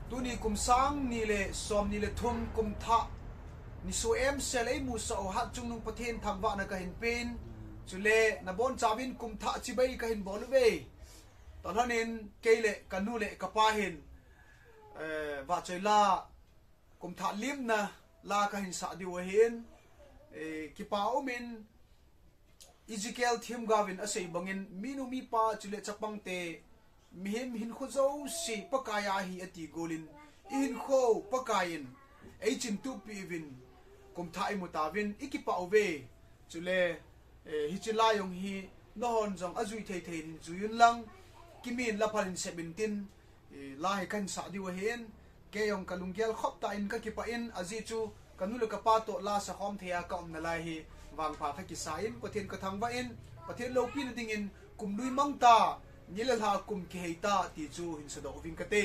tu ni kum sang ni le som ni le thum kum tha ni su em selei mu so ha chung nung pathen thangwa na ka hin pin chule na bon chawin kum tha chi bai ka hin bol ve tolanin keile kanu le kapa hin wa choi la kum tha lim na la ka hin sa di wa hin ki pa umin Ezekiel thim gavin asei bangin minu mi pa chule chapang te mihim hin khuzo si pakaya hi ati golin in kho pakayin chin tu pivin kum thai mutavin ikipa ove chule hi chila yong hi nohon jong azui thei thei zuyun lang kimin la palin 17 la he kan sa di wa hen ke yong kalunggel khop ta in ka kipa in azi chu kanulu ka pa to la sa khom thea ka om na lai hi wang pha kha ki sain pathen ka thang wa in pathen lo pin ding in kum lui mang ta nilal ha kum ki heita ti chu hin sa do ving ka te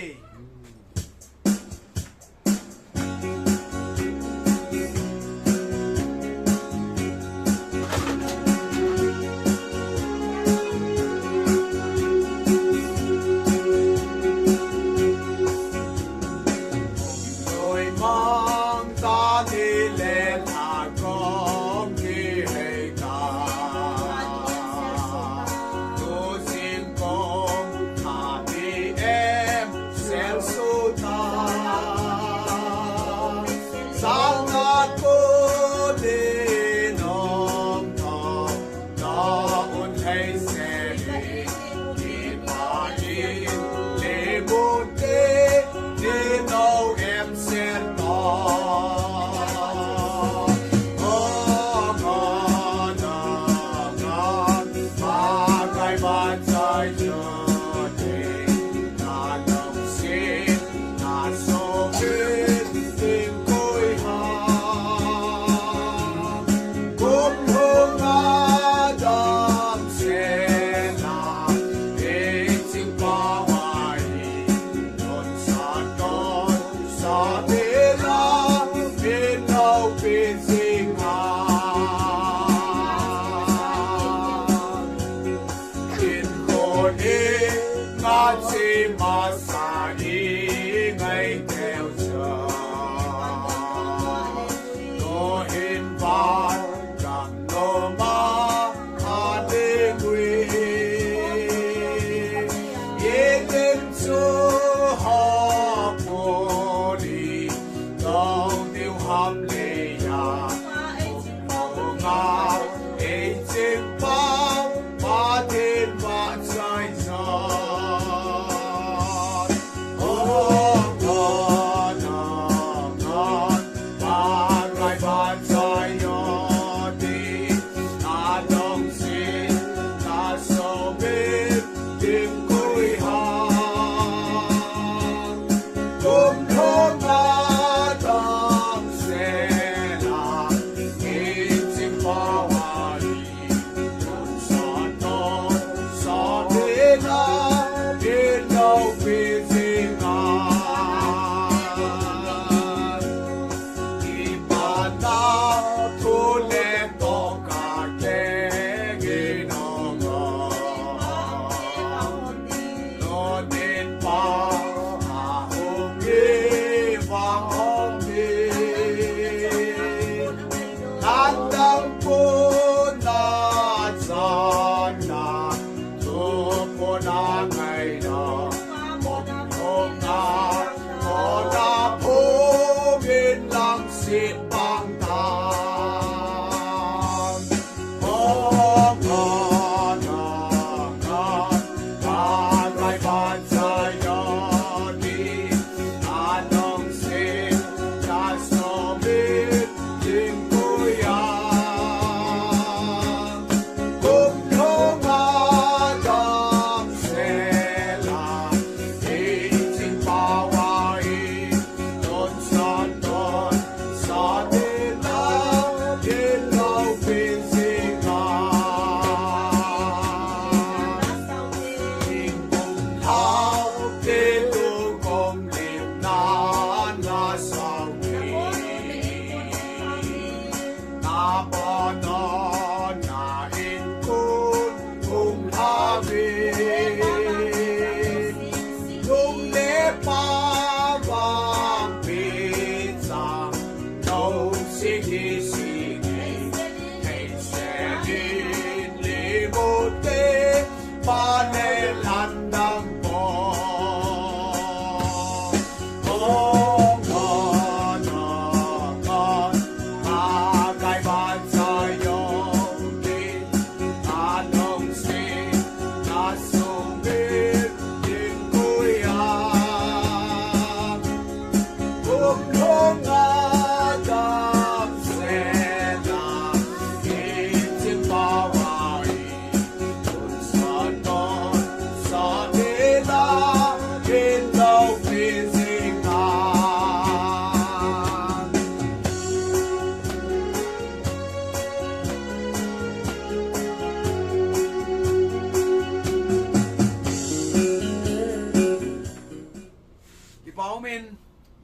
paumin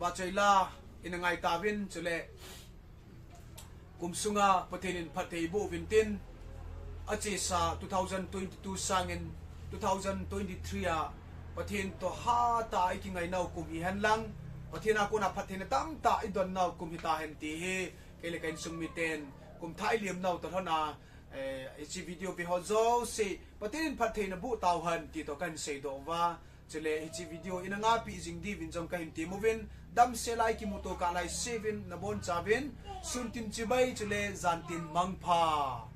ba chaila inangai tavin chule kumsunga pathenin phathei bu vintin achi sa 2022 sangin 2023 a pathin to ha ta ikingai nau kum hi hanlang pathina kuna phathina tam ta idon nau kum hi ta hen ti hi kele kain sungmiten kum thai liam nau to thona chi video bi hozo se patin phathina bu taw han ti to kan se do wa chele chi video inanga pi jing di vin jong ka hin ti movin dam se lai ki muto ka lai 7 na bon chavin suntin chibai chele zantin mangpha